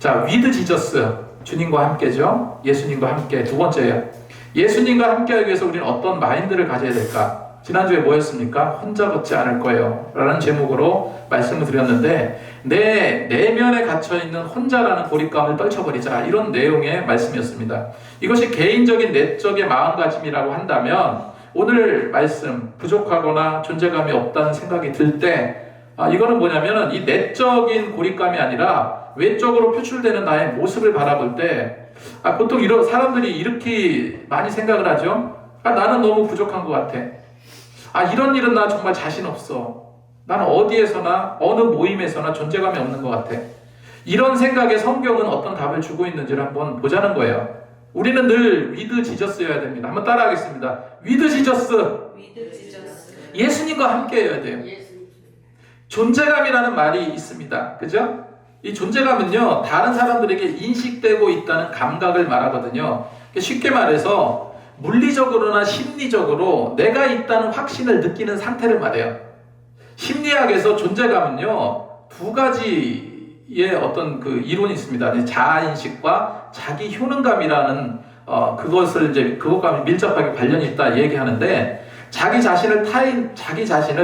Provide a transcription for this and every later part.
자, 위드 지저스, 주님과 함께죠. 예수님과 함께. 두 번째예요. 예수님과 함께하기 위해서 우리는 어떤 마인드를 가져야 될까? 지난주에 뭐였습니까? 혼자 걷지 않을 거예요 라는 제목으로 말씀을 드렸는데, 내 내면에 갇혀있는 혼자라는 고립감을 떨쳐버리자, 이런 내용의 말씀이었습니다. 이것이 개인적인 내적의 마음가짐이라고 한다면, 오늘 말씀, 부족하거나 존재감이 없다는 생각이 들 때, 이거는 뭐냐면은 이 내적인 고립감이 아니라 외적으로 표출되는 나의 모습을 바라볼 때, 보통 이런 사람들이 이렇게 많이 생각을 하죠. 나는 너무 부족한 것 같아. 이런 일은 나 정말 자신 없어. 나는 어디에서나 어느 모임에서나 존재감이 없는 것 같아. 이런 생각에 성경은 어떤 답을 주고 있는지를 한번 보자는 거예요. 우리는 늘 위드 지저스여야 됩니다. 한번 따라하겠습니다. 위드 지저스. 예수님과 함께 해야 돼요. 존재감이라는 말이 있습니다. 그죠? 이 존재감은요, 다른 사람들에게 인식되고 있다는 감각을 말하거든요. 쉽게 말해서 물리적으로나 심리적으로 내가 있다는 확신을 느끼는 상태를 말해요. 심리학에서 존재감은요, 두 가지의 어떤 그 이론이 있습니다. 자아인식과 자기 효능감이라는 그것과 밀접하게 관련이 있다 얘기하는데, 자기 자신을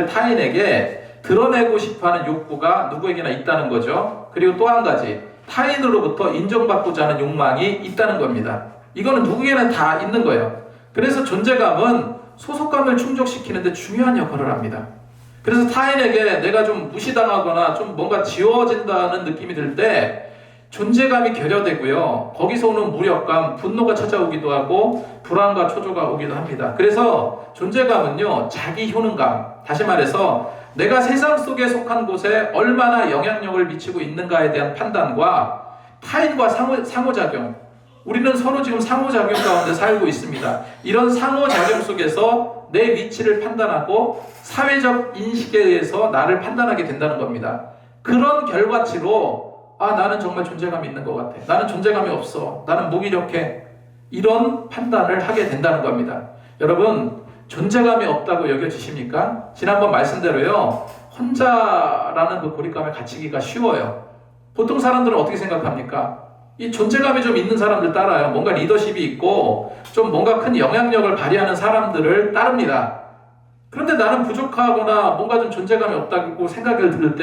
타인에게 드러내고 싶어하는 욕구가 누구에게나 있다는 거죠. 그리고 또 한 가지, 타인으로부터 인정받고자 하는 욕망이 있다는 겁니다. 이거는 누구에게나 다 있는 거예요. 그래서 존재감은 소속감을 충족시키는데 중요한 역할을 합니다. 그래서 타인에게 내가 좀 무시당하거나 좀 뭔가 지워진다는 느낌이 들 때 존재감이 결여되고요. 거기서 오는 무력감, 분노가 찾아오기도 하고 불안과 초조가 오기도 합니다. 그래서 존재감은요, 자기 효능감, 다시 말해서 내가 세상 속에 속한 곳에 얼마나 영향력을 미치고 있는가에 대한 판단과 타인과 상호작용, 우리는 서로 지금 상호작용 가운데 살고 있습니다. 이런 상호작용 속에서 내 위치를 판단하고 사회적 인식에 의해서 나를 판단하게 된다는 겁니다. 그런 결과치로 나는 정말 존재감이 있는 것 같아. 나는 존재감이 없어. 나는 무기력해. 이런 판단을 하게 된다는 겁니다. 여러분, 존재감이 없다고 여겨지십니까? 지난번 말씀대로요, 혼자라는 그 고립감에 갇히기가 쉬워요. 보통 사람들은 어떻게 생각합니까? 이 존재감이 좀 있는 사람들 따라요. 뭔가 리더십이 있고 좀 뭔가 큰 영향력을 발휘하는 사람들을 따릅니다. 그런데 나는 부족하거나 뭔가 좀 존재감이 없다고 생각이 들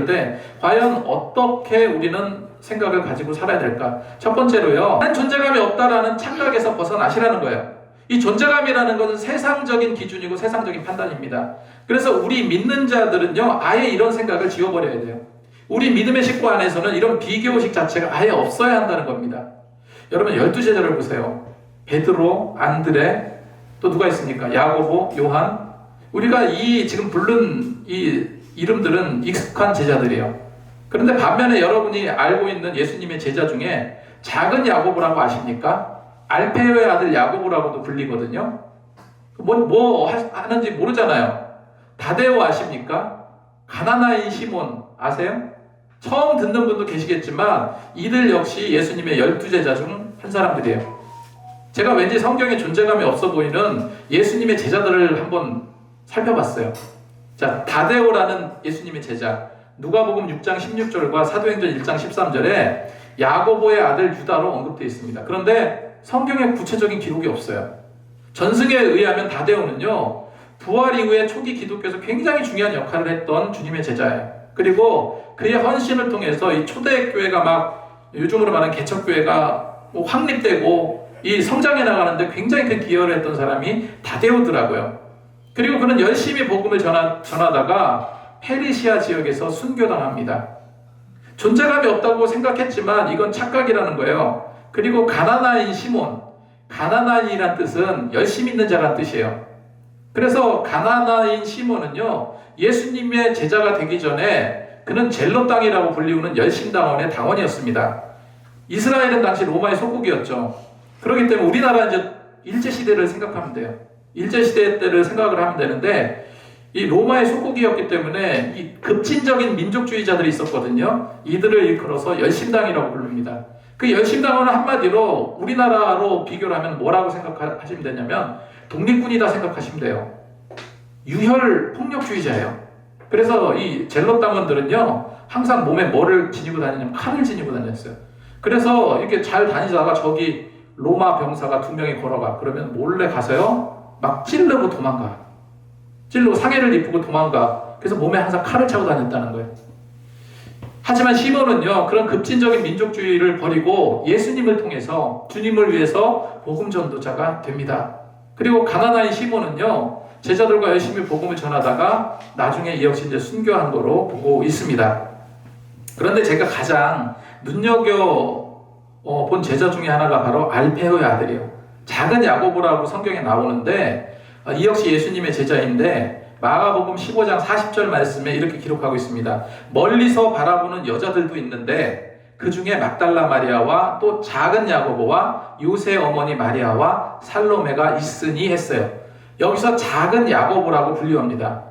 때 과연 어떻게 우리는 생각을 가지고 살아야 될까? 첫 번째로요, 나는 존재감이 없다라는 착각에서 벗어나시라는 거예요. 이 존재감이라는 것은 세상적인 기준이고 세상적인 판단입니다. 그래서 우리 믿는 자들은요, 아예 이런 생각을 지워버려야 돼요. 우리 믿음의 식구 안에서는 이런 비교의식 자체가 아예 없어야 한다는 겁니다. 여러분, 12제자를 보세요. 베드로, 안드레, 또 누가 있습니까? 야고보, 요한. 우리가 이 지금 부른 이 이름들은 익숙한 제자들이에요. 그런데 반면에 여러분이 알고 있는 예수님의 제자 중에 작은 야고보라고 아십니까? 알페오의 아들 야고보라고도 불리거든요. 뭐 하는지 모르잖아요. 다데오 아십니까? 가나나인 시몬 아세요? 처음 듣는 분도 계시겠지만 이들 역시 예수님의 12제자 중 한 사람들이에요. 제가 왠지 성경에 존재감이 없어 보이는 예수님의 제자들을 한번 살펴봤어요. 자, 다데오라는 예수님의 제자, 누가복음 6장 16절과 사도행전 1장 13절에 야고보의 아들 유다로 언급되어 있습니다. 그런데 성경에 구체적인 기록이 없어요. 전승에 의하면 다데오는요, 부활 이후에 초기 기독교에서 굉장히 중요한 역할을 했던 주님의 제자예요. 그리고 그의 헌신을 통해서 이 초대교회가 막 요즘으로 말하는 개척교회가 확립되고 이 성장해 나가는데 굉장히 큰 기여를 했던 사람이 다데오더라고요. 그리고 그는 열심히 복음을 전하다가 페르시아 지역에서 순교당합니다. 존재감이 없다고 생각했지만 이건 착각이라는 거예요. 그리고 가나나인 시몬, 가나나인이란 뜻은 열심히 있는 자란 뜻이에요. 그래서 가나나인 시몬은요, 예수님의 제자가 되기 전에 그는 젤로 땅이라고 불리우는 열심당원의 당원이었습니다. 이스라엘은 당시 로마의 속국이었죠. 그렇기 때문에 우리나라 이제 일제시대를 생각하면 돼요. 일제시대 때를 생각을 하면 되는데, 이 로마의 속국이었기 때문에 이 급진적인 민족주의자들이 있었거든요. 이들을 일컬어서 열심당이라고 부릅니다. 그 열심당원은 한마디로 우리나라로 비교를 하면 뭐라고 생각하시면 되냐면 독립군이다 생각하시면 돼요. 유혈 폭력주의자예요. 그래서 이 젤롯 당원들은요, 항상 몸에 뭐를 지니고 다니냐면 칼을 지니고 다녔어요. 그래서 이렇게 잘 다니다가 저기 로마 병사가 2명이 걸어가. 그러면 몰래 가서요, 막 찔르고 도망가. 찔르고 상해를 입고 도망가. 그래서 몸에 항상 칼을 차고 다녔다는 거예요. 하지만 시몬은요, 그런 급진적인 민족주의를 버리고 예수님을 통해서 주님을 위해서 복음 전도자가 됩니다. 그리고 가난한 시몬은요, 제자들과 열심히 복음을 전하다가 나중에 이 역시 이제 순교한 거로 보고 있습니다. 그런데 제가 가장 눈여겨 본 제자 중에 하나가 바로 알페오의 아들이에요. 작은 야고보라고 성경에 나오는데 이 역시 예수님의 제자인데 마가복음 15장 40절 말씀에 이렇게 기록하고 있습니다. 멀리서 바라보는 여자들도 있는데 그 중에 막달라 마리아와 또 작은 야고보와 요새 어머니 마리아와 살로메가 있으니 했어요. 여기서 작은 야고보라고 불리웁니다.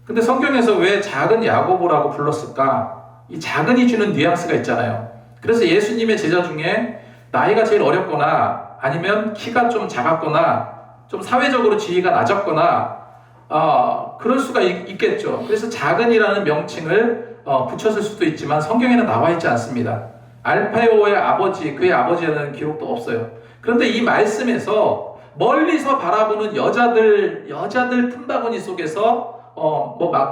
근데 성경에서 왜 작은 야고보라고 불렀을까? 이 작은이 주는 뉘앙스가 있잖아요. 그래서 예수님의 제자 중에 나이가 제일 어렸거나 아니면 키가 좀 작았거나 좀 사회적으로 지위가 낮았거나 그럴 수가 있겠죠. 그래서 작은이라는 명칭을 붙였을 수도 있지만 성경에는 나와 있지 않습니다. 알페오의 아버지, 그의 아버지라는 기록도 없어요. 그런데 이 말씀에서 멀리서 바라보는 여자들 틈바구니 속에서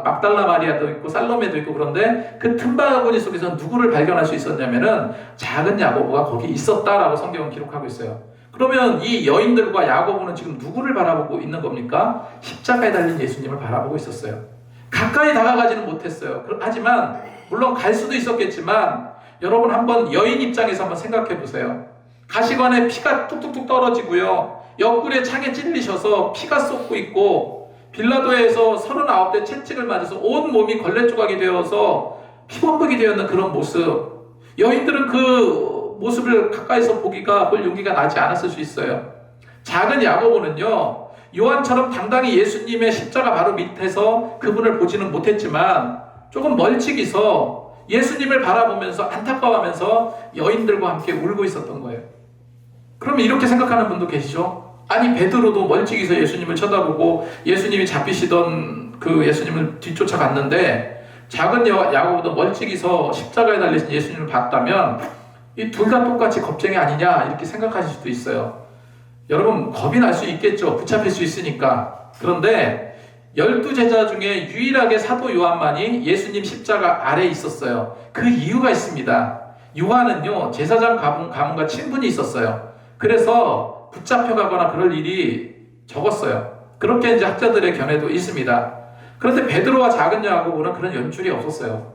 막달라 마리아도 있고 살로메도 있고, 그런데 그 틈바구니 속에서 누구를 발견할 수 있었냐면은 작은 야고보가 거기 있었다라고 성경은 기록하고 있어요. 그러면 이 여인들과 야고보는 지금 누구를 바라보고 있는 겁니까? 십자가에 달린 예수님을 바라보고 있었어요. 가까이 다가가지는 못했어요. 하지만 물론 갈 수도 있었겠지만 여러분 한번 여인 입장에서 한번 생각해 보세요. 가시관에 피가 뚝뚝뚝 떨어지고요, 옆구리에 창에 찔리셔서 피가 쏟고 있고, 빌라도에서 39대 채찍을 맞아서 온 몸이 걸레 조각이 되어서 피범벅이 되었는 그런 모습, 여인들은 그 모습을 가까이서 보기가 볼 용기가 나지 않았을 수 있어요. 작은 야고보는요, 요한처럼 당당히 예수님의 십자가 바로 밑에서 그분을 보지는 못했지만 조금 멀찍이서 예수님을 바라보면서 안타까워하면서 여인들과 함께 울고 있었던 거예요. 그러면 이렇게 생각하는 분도 계시죠? 아니, 베드로도 멀찍이서 예수님을 쳐다보고 예수님이 잡히시던 그 예수님을 뒤쫓아갔는데 작은 야고보도 멀찍이서 십자가에 달리신 예수님을 봤다면 이 둘 다 똑같이 겁쟁이 아니냐 이렇게 생각하실 수도 있어요. 여러분, 겁이 날 수 있겠죠. 붙잡힐 수 있으니까. 그런데 12제자 중에 유일하게 사도 요한만이 예수님 십자가 아래에 있었어요. 그 이유가 있습니다. 요한은요, 제사장 가문과 친분이 있었어요. 그래서 붙잡혀가거나 그럴 일이 적었어요. 그렇게 이제 학자들의 견해도 있습니다. 그런데 베드로와 작은 야고보는 그런 연줄이 없었어요.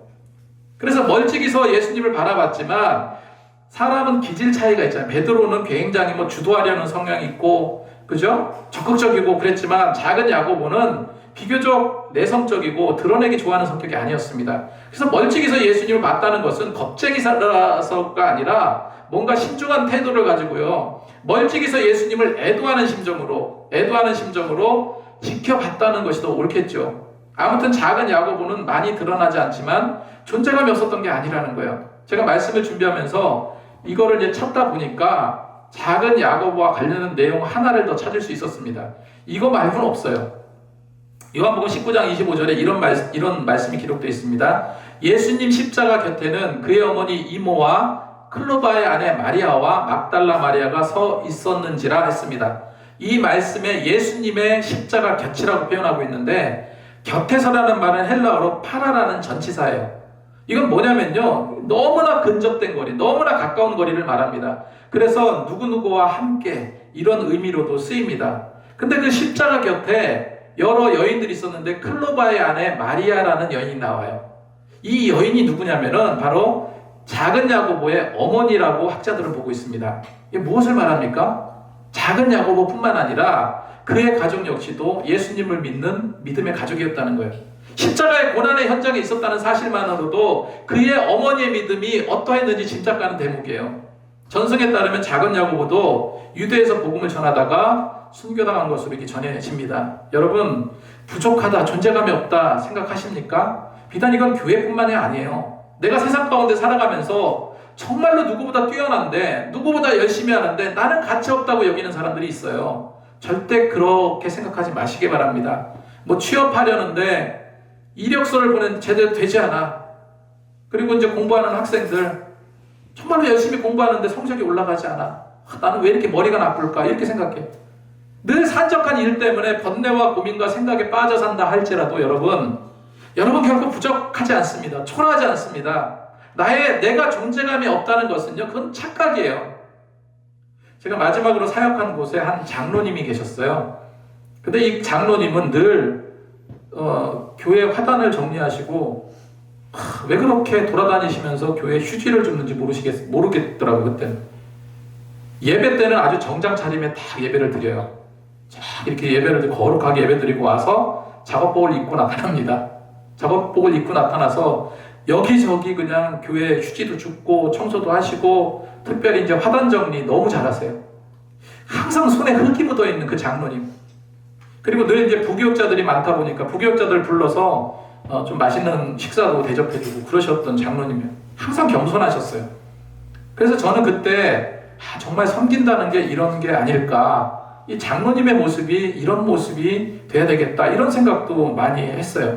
그래서 멀찍이서 예수님을 바라봤지만 사람은 기질 차이가 있잖아요. 베드로는 굉장히 주도하려는 성향이 있고, 그죠? 적극적이고 그랬지만 작은 야고보는 비교적 내성적이고 드러내기 좋아하는 성격이 아니었습니다. 그래서 멀찍이서 예수님을 봤다는 것은 겁쟁이라서가 아니라 뭔가 신중한 태도를 가지고요, 멀찍이서 예수님을 애도하는 심정으로 지켜봤다는 것이 더 옳겠죠. 아무튼 작은 야고보는 많이 드러나지 않지만 존재감이 없었던 게 아니라는 거예요. 제가 말씀을 준비하면서 이거를 이제 찾다 보니까 작은 야고보와 관련된 내용 하나를 더 찾을 수 있었습니다. 이거 말고는 없어요. 요한복음 19장 25절에 이런 말씀이 기록되어 있습니다. 예수님 십자가 곁에는 그의 어머니 이모와 클로바의 아내 마리아와 막달라 마리아가 서 있었는지라 했습니다. 이 말씀에 예수님의 십자가 곁이라고 표현하고 있는데, 곁에서라는 말은 헬라어로 파라라는 전치사예요. 이건 뭐냐면요, 너무나 근접된 거리, 너무나 가까운 거리를 말합니다. 그래서 누구누구와 함께 이런 의미로도 쓰입니다. 근데 그 십자가 곁에 여러 여인들이 있었는데 클로바의 아내 마리아라는 여인이 나와요. 이 여인이 누구냐면은 바로 작은 야고보의 어머니라고 학자들은 보고 있습니다. 이게 무엇을 말합니까? 작은 야고보뿐만 아니라 그의 가족 역시도 예수님을 믿는 믿음의 가족이었다는 거예요. 십자가의 고난의 현장에 있었다는 사실만으로도 그의 어머니의 믿음이 어떠했는지 짐작가는 대목이에요. 전승에 따르면 작은 야고보도 유대에서 복음을 전하다가 순교당한 것으로 이렇게 전해집니다. 여러분, 부족하다, 존재감이 없다 생각하십니까? 비단 이건 교회뿐만이 아니에요. 내가 세상 가운데 살아가면서 정말로 누구보다 뛰어난데, 누구보다 열심히 하는데 나는 가치 없다고 여기는 사람들이 있어요. 절대 그렇게 생각하지 마시기 바랍니다. 취업하려는데 이력서를 보냈는데 제대로 되지 않아. 그리고 이제 공부하는 학생들 정말로 열심히 공부하는데 성적이 올라가지 않아. 나는 왜 이렇게 머리가 나쁠까? 이렇게 생각해. 늘 산적한 일 때문에 번뇌와 고민과 생각에 빠져 산다 할지라도 여러분 결코 부족하지 않습니다. 초라하지 않습니다. 내가 존재감이 없다는 것은요, 그건 착각이에요. 제가 마지막으로 사역한 곳에 한 장로님이 계셨어요. 근데 이 장로님은 늘 교회 화단을 정리하시고 왜 그렇게 돌아다니시면서 교회 휴지를 줍는지 모르겠더라고요. 그때 예배 때는 아주 정장 차림에 딱 예배를 드려요. 이렇게 예배를 거룩하게 예배 드리고 와서 작업복을 입고 나타납니다. 작업복을 입고 나타나서 여기저기 그냥 교회 휴지도 줍고 청소도 하시고 특별히 이제 화단 정리 너무 잘하세요. 항상 손에 흙이 묻어 있는 그 장로님. 그리고 늘 이제 부교육자들이 많다 보니까 부교육자들 불러서 좀 맛있는 식사도 대접해주고 그러셨던 장로님이에요. 항상 겸손하셨어요. 그래서 저는 그때 정말 섬긴다는 게 이런 게 아닐까. 이 장로님의 모습이 이런 모습이 돼야 되겠다. 이런 생각도 많이 했어요.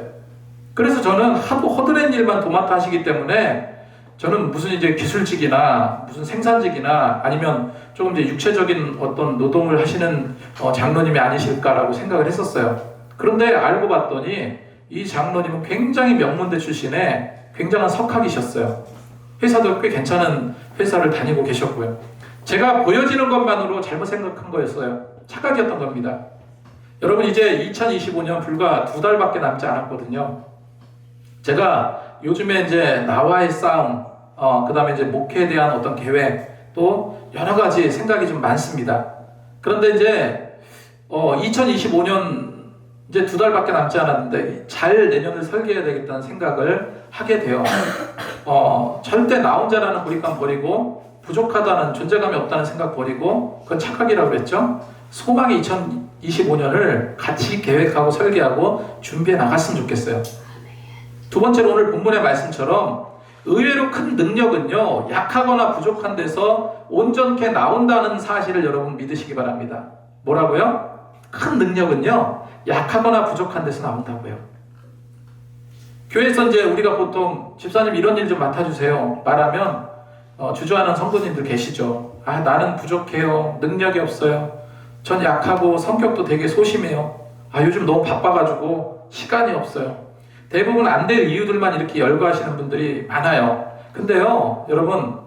그래서 저는 하도 허드렛 일만 도맡아 하시기 때문에 저는 무슨 이제 기술직이나 무슨 생산직이나 아니면 조금 이제 육체적인 어떤 노동을 하시는 장로님이 아니실까라고 생각을 했었어요. 그런데 알고 봤더니 이 장로님은 굉장히 명문대 출신의 굉장한 석학이셨어요. 회사도 꽤 괜찮은 회사를 다니고 계셨고요. 제가 보여지는 것만으로 잘못 생각한 거였어요. 착각이었던 겁니다. 여러분 이제 2025년 불과 2달밖에 남지 않았거든요. 제가 요즘에 이제 나와의 싸움, 그 다음에 이제 목회에 대한 어떤 계획, 또 여러 가지 생각이 좀 많습니다. 그런데 이제 2025년 이제 2달밖에 남지 않았는데 잘 내년을 설계해야 되겠다는 생각을 하게 돼요. 절대 나 혼자라는 고립감 버리고 부족하다는 존재감이 없다는 생각 버리고 그건 착각이라고 그랬죠. 소망의 2025년을 같이 계획하고 설계하고 준비해 나갔으면 좋겠어요. 두 번째로 오늘 본문의 말씀처럼 의외로 큰 능력은요, 약하거나 부족한 데서 온전케 나온다는 사실을 여러분 믿으시기 바랍니다. 뭐라고요? 큰 능력은요, 약하거나 부족한 데서 나온다고요. 교회에서 이제 우리가 보통 집사님 이런 일 좀 맡아주세요 말하면 주저하는 성도님들 계시죠. 나는 부족해요. 능력이 없어요. 전 약하고 성격도 되게 소심해요. 요즘 너무 바빠가지고 시간이 없어요. 대부분 안 될 이유들만 이렇게 열거하시는 분들이 많아요. 근데요, 여러분,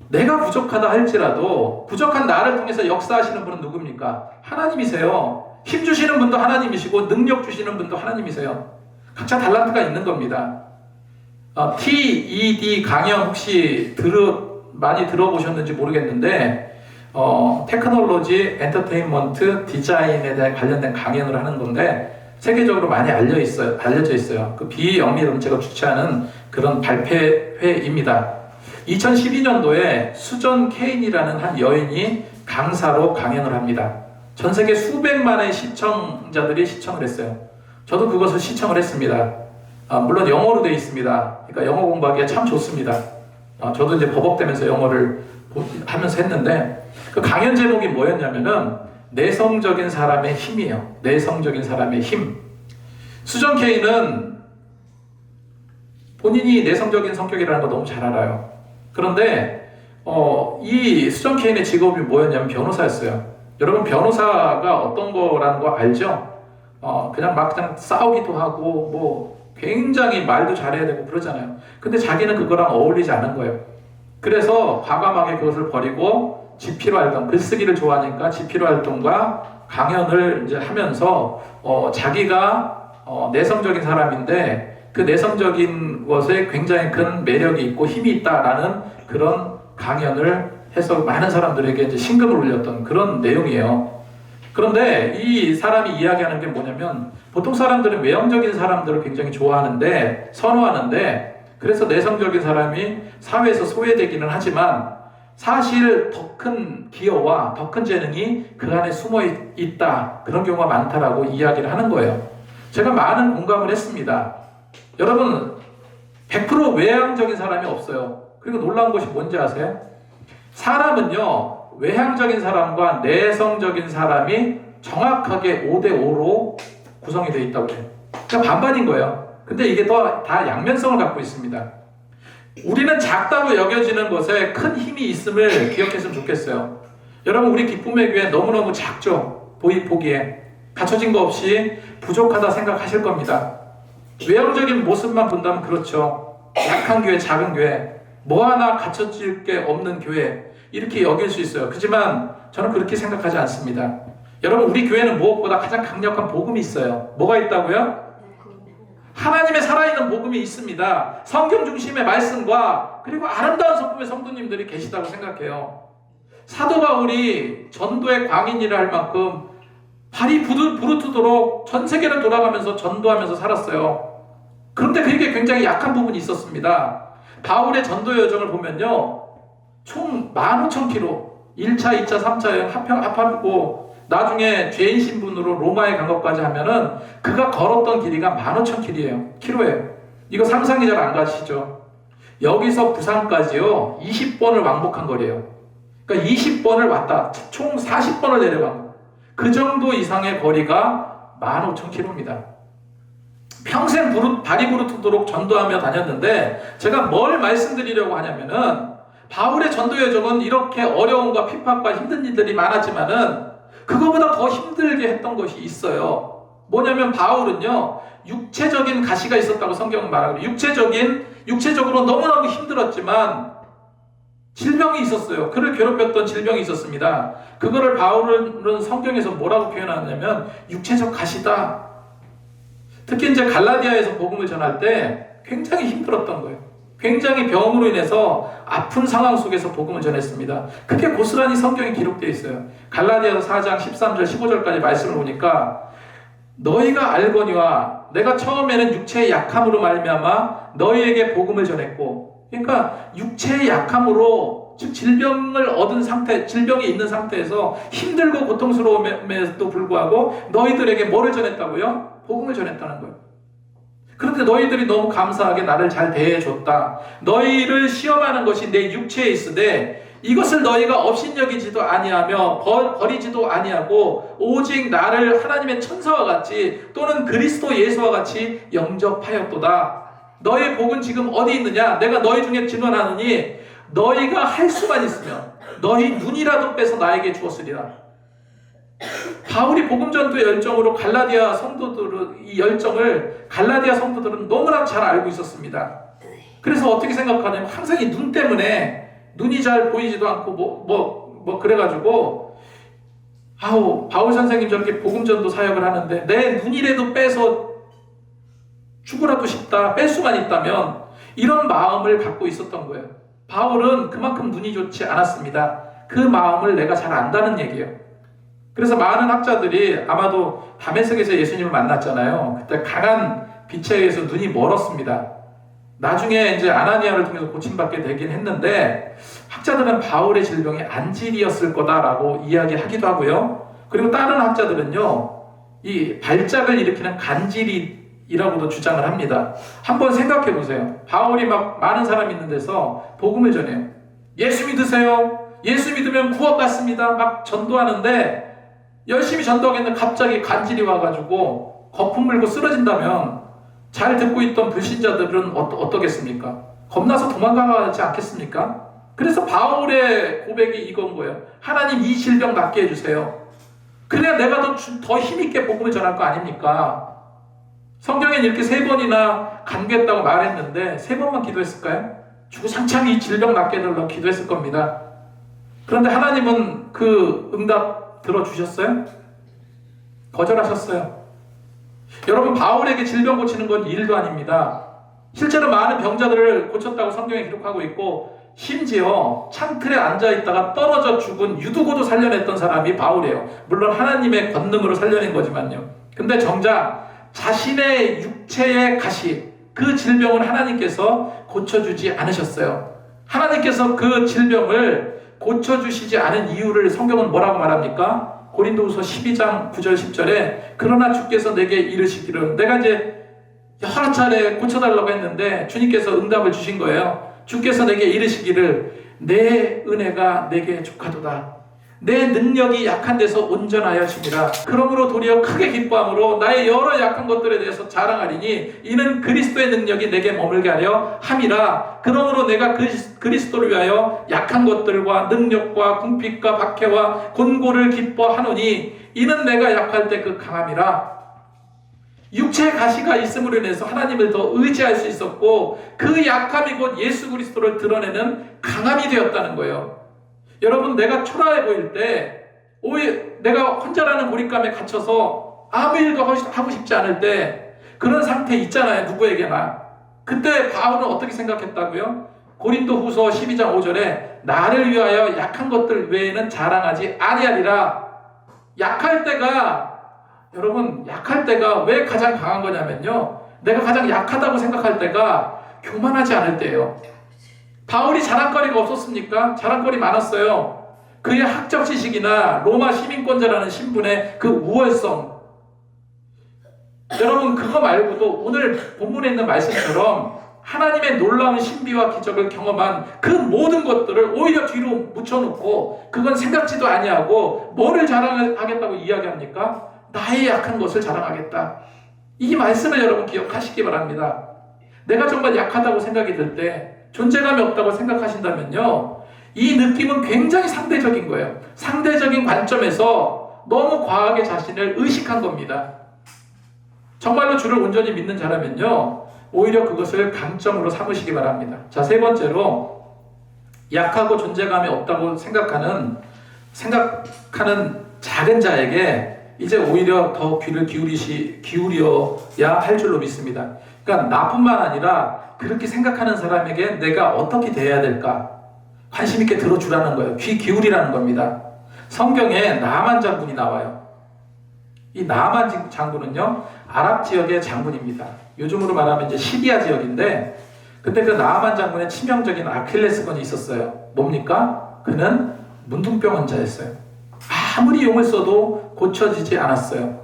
내가 부족하다 할지라도 부족한 나를 통해서 역사하시는 분은 누굽니까? 하나님이세요. 힘 주시는 분도 하나님이시고 능력 주시는 분도 하나님이세요. 각자 달란트가 있는 겁니다. TED 강연 혹시 많이 들어보셨는지 모르겠는데 테크놀로지, 엔터테인먼트, 디자인에 대한 관련된 강연을 하는 건데 세계적으로 많이 알려져 있어요. 그 비영리단체가 주최하는 그런 발표회입니다. 2012년도에 수전 케인이라는 한 여인이 강사로 강연을 합니다. 전 세계 수백만의 시청자들이 시청을 했어요. 저도 그것을 시청을 했습니다. 물론 영어로 되어 있습니다. 그러니까 영어 공부하기가 참 좋습니다. 저도 이제 버벅대면서 영어를 하면서 했는데 그 강연 제목이 뭐였냐면은 내성적인 사람의 힘이에요. 내성적인 사람의 힘. 수전 케인은 본인이 내성적인 성격이라는 거 너무 잘 알아요. 그런데 이 수전 케인의 직업이 뭐였냐면 변호사였어요. 여러분 변호사가 어떤 거라는 거 알죠? 그냥 싸우기도 하고 뭐 굉장히 말도 잘해야 되고 그러잖아요. 근데 자기는 그거랑 어울리지 않은 거예요. 그래서 과감하게 그것을 버리고 지필 활동, 글쓰기를 좋아하니까 지필 활동과 강연을 이제 하면서 자기가 내성적인 사람인데 그 내성적인 것에 굉장히 큰 매력이 있고 힘이 있다라는 그런 강연을 해서 많은 사람들에게 이제 신금을 울렸던 그런 내용이에요. 그런데 이 사람이 이야기하는 게 뭐냐면 보통 사람들은 외형적인 사람들을 굉장히 좋아하는데 선호하는데 그래서 내성적인 사람이 사회에서 소외되기는 하지만 사실 더 큰 기여와 더 큰 재능이 그 안에 숨어 있다. 그런 경우가 많다라고 이야기를 하는 거예요. 제가 많은 공감을 했습니다. 여러분 100% 외향적인 사람이 없어요. 그리고 놀라운 것이 뭔지 아세요? 사람은요 외향적인 사람과 내성적인 사람이 정확하게 5대5로 구성이 되어 있다고 해요. 그러니까 반반인 거예요. 근데 이게 다 양면성을 갖고 있습니다. 우리는 작다고 여겨지는 것에 큰 힘이 있음을 기억했으면 좋겠어요. 여러분, 우리 기쁨의 교회 너무너무 작죠? 보기에. 갖춰진 거 없이 부족하다 생각하실 겁니다. 외형적인 모습만 본다면 그렇죠. 약한 교회, 작은 교회, 뭐 하나 갖춰질 게 없는 교회, 이렇게 여길 수 있어요. 하지만 저는 그렇게 생각하지 않습니다. 여러분, 우리 교회는 무엇보다 가장 강력한 복음이 있어요. 뭐가 있다고요? 하나님의 살아있는 복음이 있습니다. 성경 중심의 말씀과 그리고 아름다운 성품의 성도님들이 계시다고 생각해요. 사도 바울이 전도의 광인이라 할 만큼 발이 부르트도록 전 세계를 돌아가면서 전도하면서 살았어요. 그런데 그게 굉장히 약한 부분이 있었습니다. 바울의 전도 여정을 보면요, 총 15,000km, 1차, 2차, 3차 여행 합하고 나중에 죄인 신분으로 로마에 간 것까지 하면은 그가 걸었던 길이가 15,000km예요. 이거 상상이 잘 안 가시죠? 여기서 부산까지요 20번을 왕복한 거리예요. 그러니까 20번을 왔다, 총 40번을 내려간 거예요. 그 정도 이상의 거리가 15,000km입니다. 평생 발이 부르트도록 전도하며 다녔는데, 제가 뭘 말씀드리려고 하냐면은, 바울의 전도 여정은 이렇게 어려움과 핍박과 힘든 일들이 많았지만은 그거보다 더 힘들게 했던 것이 있어요. 뭐냐면 바울은요, 육체적인 가시가 있었다고 성경은 말하고, 육체적으로 너무너무 힘들었지만 질병이 있었어요. 그를 괴롭혔던 질병이 있었습니다. 그거를 바울은 성경에서 뭐라고 표현하냐면 육체적 가시다. 특히 이제 갈라디아에서 복음을 전할 때 굉장히 힘들었던 거예요. 굉장히 병으로 인해서 아픈 상황 속에서 복음을 전했습니다. 그게 고스란히 성경에 기록되어 있어요. 갈라디아서 4장 13절 15절까지 말씀을 보니까, 너희가 알거니와 내가 처음에는 육체의 약함으로 말미암아 너희에게 복음을 전했고, 그러니까 육체의 약함으로, 즉 질병을 얻은 상태, 질병이 있는 상태에서 힘들고 고통스러움에도 불구하고 너희들에게 뭐를 전했다고요? 복음을 전했다는 거예요. 그런데 너희들이 너무 감사하게 나를 잘 대해줬다. 너희를 시험하는 것이 내 육체에 있으되 이것을 너희가 업신여기지도 아니하며 버리지도 아니하고 오직 나를 하나님의 천사와 같이 또는 그리스도 예수와 같이 영접하였도다. 너희 복은 지금 어디 있느냐? 내가 너희 중에 증언하느니 너희가 할 수만 있으면 너희 눈이라도 빼서 나에게 주었으리라. 바울이 복음 전도의 열정으로 갈라디아 성도들은, 이 열정을 갈라디아 성도들은 너무나 잘 알고 있었습니다. 그래서 어떻게 생각하냐면 항상 이 눈 때문에 눈이 잘 보이지도 않고 그래가지고, 바울 선생님 저렇게 복음 전도 사역을 하는데 내 눈이라도 빼서 죽으라도 싶다, 뺄 수만 있다면, 이런 마음을 갖고 있었던 거예요. 바울은 그만큼 눈이 좋지 않았습니다. 그 마음을 내가 잘 안다는 얘기예요. 그래서 많은 학자들이 아마도 다메섹에서 예수님을 만났잖아요. 그때 강한 빛에 의해서 눈이 멀었습니다. 나중에 이제 아나니아를 통해서 고침받게 되긴 했는데, 학자들은 바울의 질병이 안질이었을 거다라고 이야기하기도 하고요. 그리고 다른 학자들은요, 이 발작을 일으키는 간질이라고도 주장을 합니다. 한번 생각해 보세요. 바울이 막 많은 사람 있는 데서 복음을 전해요. 예수 믿으세요. 예수 믿으면 구원받습니다. 막 전도하는데 열심히 전도하겠는데 갑자기 간질이 와가지고 거품 물고 쓰러진다면 잘 듣고 있던 불신자들은 어떠겠습니까? 겁나서 도망가지 않겠습니까? 그래서 바울의 고백이 이건 거예요. 하나님, 이 질병 낫게 해주세요. 그래야 내가 더 힘있게 복음을 전할 거 아닙니까? 성경엔 이렇게 3번이나 간겠다고 말했는데 3번만 기도했을까요? 주구장창 이 질병 낫게 해달라고 기도했을 겁니다. 그런데 하나님은 그 응답 들어주셨어요? 거절하셨어요. 여러분, 바울에게 질병 고치는 건 일도 아닙니다. 실제로 많은 병자들을 고쳤다고 성경에 기록하고 있고, 심지어 창틀에 앉아있다가 떨어져 죽은 유두고도 살려냈던 사람이 바울이에요. 물론 하나님의 권능으로 살려낸 거지만요. 근데 정작 자신의 육체의 가시, 그 질병을 하나님께서 고쳐주지 않으셨어요. 하나님께서 그 질병을 고쳐주시지 않은 이유를 성경은 뭐라고 말합니까? 고린도후서 12장 9절 10절에 그러나 주께서 내게 이르시기를, 내가 이제 여러 차례 고쳐달라고 했는데 주님께서 응답을 주신 거예요. 주께서 내게 이르시기를 내 은혜가 내게 족하도다. 내 능력이 약한 데서 온전하여 주니라. 그러므로 도리어 크게 기뻐함으로 나의 여러 약한 것들에 대해서 자랑하리니 이는 그리스도의 능력이 내게 머물게 하려 함이라. 그러므로 내가 그리스도를 위하여 약한 것들과 능력과 궁핍과 박해와 곤고를 기뻐하노니 이는 내가 약할 때 그 강함이라. 육체의 가시가 있음으로 인해서 하나님을 더 의지할 수 있었고 그 약함이 곧 예수 그리스도를 드러내는 강함이 되었다는 거예요. 여러분, 내가 초라해 보일 때, 내가 혼자라는 고립감에 갇혀서 아무 일도 하고 싶지 않을 때 그런 상태 있잖아요, 누구에게나. 그때 바울은 어떻게 생각했다고요? 고린도후서 12장 5절에 나를 위하여 약한 것들 외에는 자랑하지 아니하리라. 여러분, 약할 때가 왜 가장 강한 거냐면요, 내가 가장 약하다고 생각할 때가 교만하지 않을 때예요. 바울이 자랑거리가 없었습니까? 자랑거리 많았어요. 그의 학적 지식이나 로마 시민권자라는 신분의 그 우월성. 여러분, 그거 말고도 오늘 본문에 있는 말씀처럼 하나님의 놀라운 신비와 기적을 경험한 그 모든 것들을 오히려 뒤로 묻혀놓고 그건 생각지도 아니하고 뭐를 자랑하겠다고 이야기합니까? 나의 약한 것을 자랑하겠다. 이 말씀을 여러분 기억하시기 바랍니다. 내가 정말 약하다고 생각이 들 때, 존재감이 없다고 생각하신다면요, 이 느낌은 굉장히 상대적인 거예요. 상대적인 관점에서 너무 과하게 자신을 의식한 겁니다. 정말로 주를 온전히 믿는 자라면요, 오히려 그것을 강점으로 삼으시기 바랍니다. 자, 세 번째로, 약하고 존재감이 없다고 생각하는 작은 자에게 이제 오히려 더 귀를 기울여야 할 줄로 믿습니다. 그러니까 나뿐만 아니라 그렇게 생각하는 사람에게 내가 어떻게 대해야 될까 관심 있게 들어주라는 거예요. 귀 기울이라는 겁니다. 성경에 나아만 장군이 나와요. 이 나아만 장군은요, 아랍 지역의 장군입니다. 요즘으로 말하면 이제 시리아 지역인데, 그때 그 나아만 장군의 치명적인 아킬레스건이 있었어요. 뭡니까? 그는 문둥병 환자였어요. 아무리 용을 써도 고쳐지지 않았어요.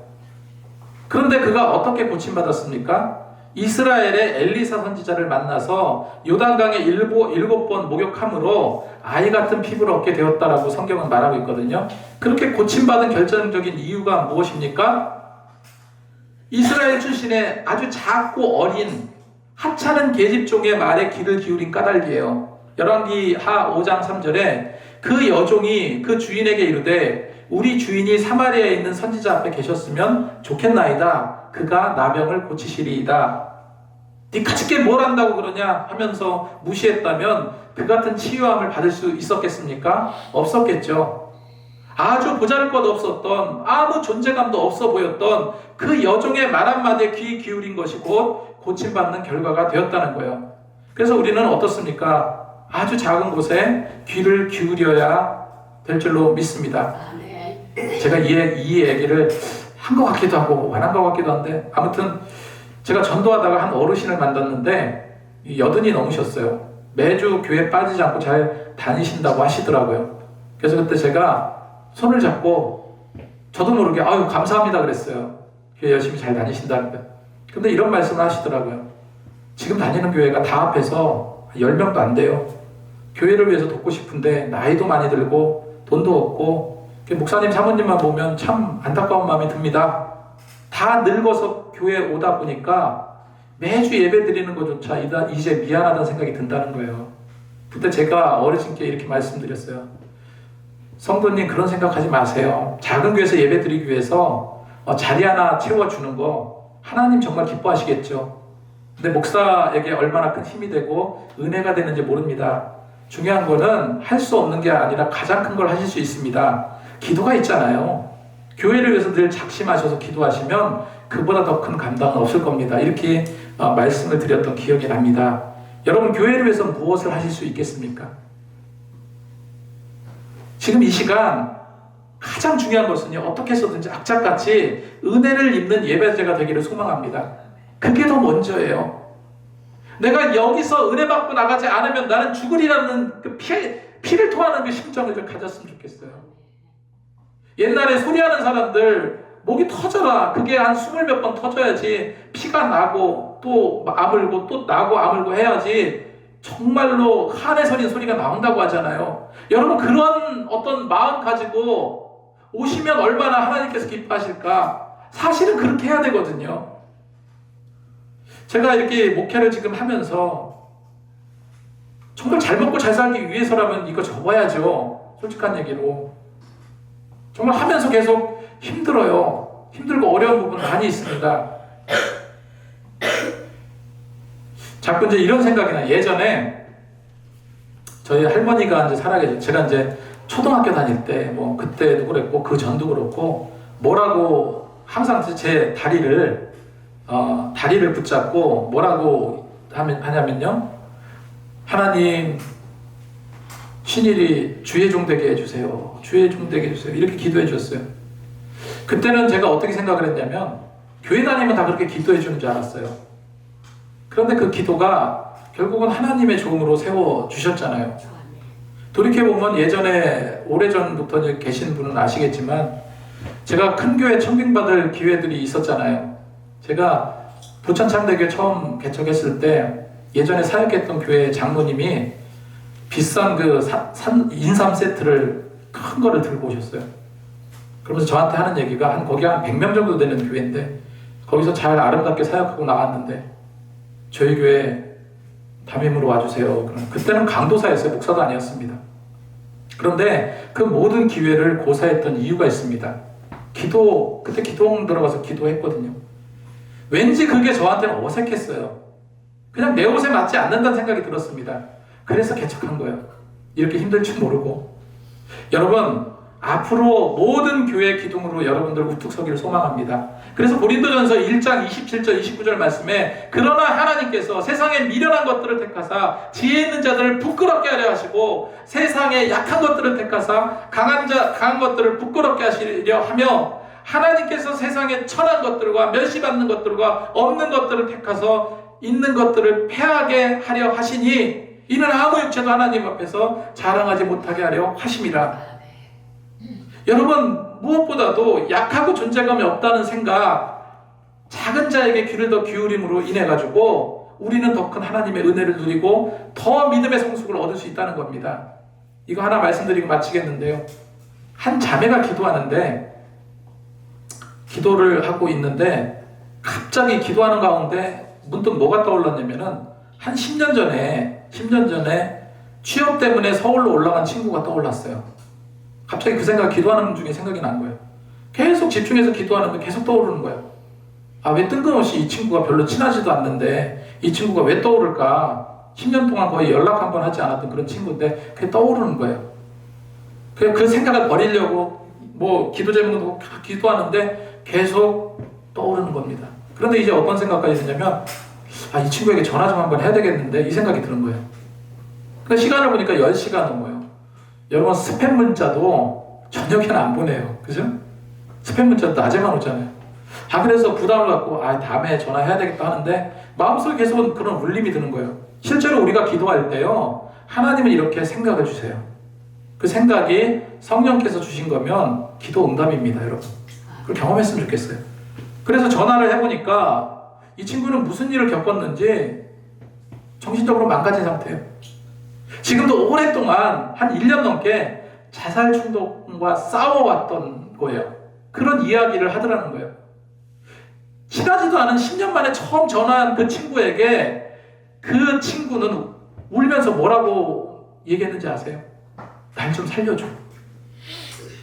그런데 그가 어떻게 고침받았습니까? 이스라엘의 엘리사 선지자를 만나서 요단강에 7번 목욕함으로 아이 같은 피부를 얻게 되었다라고 성경은 말하고 있거든요. 그렇게 고침받은 결정적인 이유가 무엇입니까? 이스라엘 출신의 아주 작고 어린 하찮은 계집종의 말에 귀를 기울인 까닭이에요. 열왕기하 5장 3절에 그 여종이 그 주인에게 이르되 우리 주인이 사마리아에 있는 선지자 앞에 계셨으면 좋겠나이다. 그가 나병을 고치시리이다. 네가 지게 뭘 한다고 그러냐 하면서 무시했다면 그 같은 치유함을 받을 수 있었겠습니까? 없었겠죠. 아주 보잘것 없었던, 아무 존재감도 없어 보였던 그 여종의 말 한마디에 귀 기울인 것이 곧 고침받는 결과가 되었다는 거예요. 그래서 우리는 어떻습니까? 아주 작은 곳에 귀를 기울여야 될 줄로 믿습니다. 제가 이 얘기를 한 것 같기도 하고 안 한 것 같기도 한데, 아무튼 제가 전도하다가 한 어르신을 만났는데 80이 넘으셨어요. 매주 교회 빠지지 않고 잘 다니신다고 하시더라고요. 그래서 그때 제가 손을 잡고 저도 모르게 아유 감사합니다 그랬어요. 교회 열심히 잘 다니신다는데. 근데 이런 말씀을 하시더라고요. 지금 다니는 교회가 다 합해서 10명도 안 돼요. 교회를 위해서 돕고 싶은데 나이도 많이 들고 돈도 없고 목사님 사모님만 보면 참 안타까운 마음이 듭니다. 다 늙어서 교회에 오다 보니까 매주 예배 드리는 것조차 이제 미안하다는 생각이 든다는 거예요. 그때 제가 어르신께 이렇게 말씀드렸어요. 성도님 그런 생각하지 마세요. 작은 교회에서 예배 드리기 위해서 자리 하나 채워주는 거 하나님 정말 기뻐하시겠죠. 근데 목사에게 얼마나 큰 힘이 되고 은혜가 되는지 모릅니다. 중요한 거는 할 수 없는 게 아니라 가장 큰 걸 하실 수 있습니다. 기도가 있잖아요. 교회를 위해서 늘 작심하셔서 기도하시면 그보다 더 큰 감당은 없을 겁니다. 이렇게 말씀을 드렸던 기억이 납니다. 여러분 교회를 위해서 무엇을 하실 수 있겠습니까? 지금 이 시간 가장 중요한 것은요, 어떻게 해서든지 악착같이 은혜를 입는 예배자가 되기를 소망합니다. 그게 더 먼저예요. 내가 여기서 은혜 받고 나가지 않으면 나는 죽으리라는 그 피를 토하는 그 심정을 좀 가졌으면 좋겠어요. 옛날에 소리하는 사람들 목이 터져라. 그게 한 20몇 번 터져야지 피가 나고 또 아물고 또 나고 아물고 해야지 정말로 한에 서린 소리가 나온다고 하잖아요. 여러분, 그런 어떤 마음 가지고 오시면 얼마나 하나님께서 기뻐하실까? 사실은 그렇게 해야 되거든요. 제가 이렇게 목회를 지금 하면서 정말 잘 먹고 잘 살기 위해서라면 이거 접어야죠. 솔직한 얘기로. 정말 하면서 계속 힘들어요. 힘들고 어려운 부분 많이 있습니다. 자꾸 이제 이런 생각이 나요. 예전에 저희 할머니가 이제 살아계신, 제가 이제 초등학교 다닐 때, 뭐 그때도 그랬고 그 전도 그렇고 뭐라고 항상 제 다리를 붙잡고 뭐라고 하냐면요. 하나님, 신일이 주의 종 되게 해주세요. 주의 종 되게 해주세요. 이렇게 기도해 주셨어요. 그때는 제가 어떻게 생각을 했냐면 교회 다니면 다 그렇게 기도해 주는 줄 알았어요. 그런데 그 기도가 결국은 하나님의 종으로 세워주셨잖아요. 돌이켜보면 예전에 오래전부터 계신 분은 아시겠지만 제가 큰 교회 청빙받을 기회들이 있었잖아요. 제가 부천창대교회 처음 개척했을 때 예전에 사역했던 교회 장로님이 비싼 그 인삼 세트를 큰 거를 들고 오셨어요. 그러면서 저한테 하는 얘기가 거기 한 100명 정도 되는 교회인데 거기서 잘 아름답게 사역하고 나왔는데 저희 교회 담임으로 와주세요. 그때는 강도사였어요. 목사도 아니었습니다. 그런데 그 모든 기회를 고사했던 이유가 있습니다. 그때 기도원 들어가서 기도했거든요. 왠지 그게 저한테는 어색했어요. 그냥 내 옷에 맞지 않는다는 생각이 들었습니다. 그래서 개척한 거예요. 이렇게 힘들 줄 모르고. 여러분, 앞으로 모든 교회 기둥으로 여러분들 우뚝 서기를 소망합니다. 그래서 고린도전서 1장 27절 29절 말씀에 그러나 하나님께서 세상에 미련한 것들을 택하사 지혜 있는 자들을 부끄럽게 하려 하시고 세상에 약한 것들을 택하사 강한 것들을 부끄럽게 하시려 하며 하나님께서 세상에 천한 것들과 멸시받는 것들과 없는 것들을 택하서 있는 것들을 패하게 하려 하시니 이는 아무 육체도 하나님 앞에서 자랑하지 못하게 하려 하심이라. 여러분, 무엇보다도 약하고 존재감이 없다는 생각, 작은 자에게 귀를 더 기울임으로 인해 가지고 우리는 더 큰 하나님의 은혜를 누리고 더 믿음의 성숙을 얻을 수 있다는 겁니다. 이거 하나 말씀드리고 마치겠는데요. 한 자매가 기도를 하고 있는데 갑자기 기도하는 가운데 문득 뭐가 떠올랐냐면은 한 10년 전에 취업 때문에 서울로 올라간 친구가 떠올랐어요. 갑자기 그 생각, 기도하는 중에 생각이 난 거예요. 계속 집중해서 기도하는데 계속 떠오르는 거예요. 왜 뜬금없이 이 친구가 별로 친하지도 않는데 이 친구가 왜 떠오를까? 10년 동안 거의 연락 한 번 하지 않았던 그런 친구인데 그게 떠오르는 거예요. 그 생각을 버리려고 기도 제목도 기도하는데 계속 떠오르는 겁니다. 그런데 이제 어떤 생각까지 드냐면 이 친구에게 전화 좀 한번 해야 되겠는데 이 생각이 드는 거예요. 그 시간을 보니까 10시가 넘어요. 여러분, 스팸 문자도 저녁에는 안 보내요. 그죠? 스팸 문자도 낮에만 오잖아요. 그래서 부담을 갖고 다음에 전화해야 되겠다 하는데 마음속에 계속 그런 울림이 드는 거예요. 실제로 우리가 기도할 때요, 하나님은 이렇게 생각을 주세요. 그 생각이 성령께서 주신 거면 기도 응답입니다, 여러분. 그걸 경험했으면 좋겠어요. 그래서 전화를 해보니까 이 친구는 무슨 일을 겪었는지 정신적으로 망가진 상태예요. 지금도 오랫동안 한 1년 넘게 자살 충동과 싸워왔던 거예요. 그런 이야기를 하더라는 거예요. 친하지도 않은 10년 만에 처음 전화한 그 친구에게 그 친구는 울면서 뭐라고 얘기했는지 아세요? 날 좀 살려줘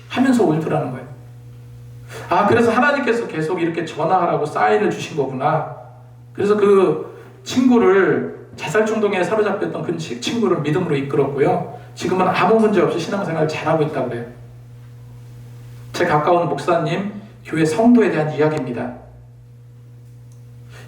하면서 울더라는 거예요. 그래서 하나님께서 계속 이렇게 전화하라고 사인을 주신 거구나. 그래서 그 친구를 자살 충동에 사로잡혔던 그 친구를 믿음으로 이끌었고요. 지금은 아무 문제 없이 신앙생활을 잘하고 있다고 그래요. 제 가까운 목사님, 교회 성도에 대한 이야기입니다.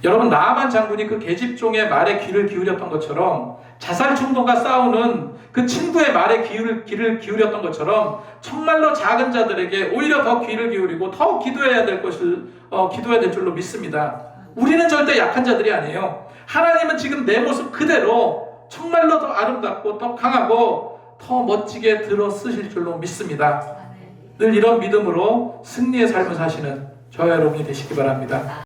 여러분, 나아만 장군이 그 계집종의 말에 귀를 기울였던 것처럼 자살 충동과 싸우는 그 친구의 말에 귀를 기울였던 것처럼 정말로 작은 자들에게 오히려 더 귀를 기울이고 더 기도해야 될 줄로 믿습니다. 우리는 절대 약한 자들이 아니에요. 하나님은 지금 내 모습 그대로 정말로 더 아름답고 더 강하고 더 멋지게 들어 쓰실 줄로 믿습니다. 늘 이런 믿음으로 승리의 삶을 사시는 저와 여러분이 되시기 바랍니다.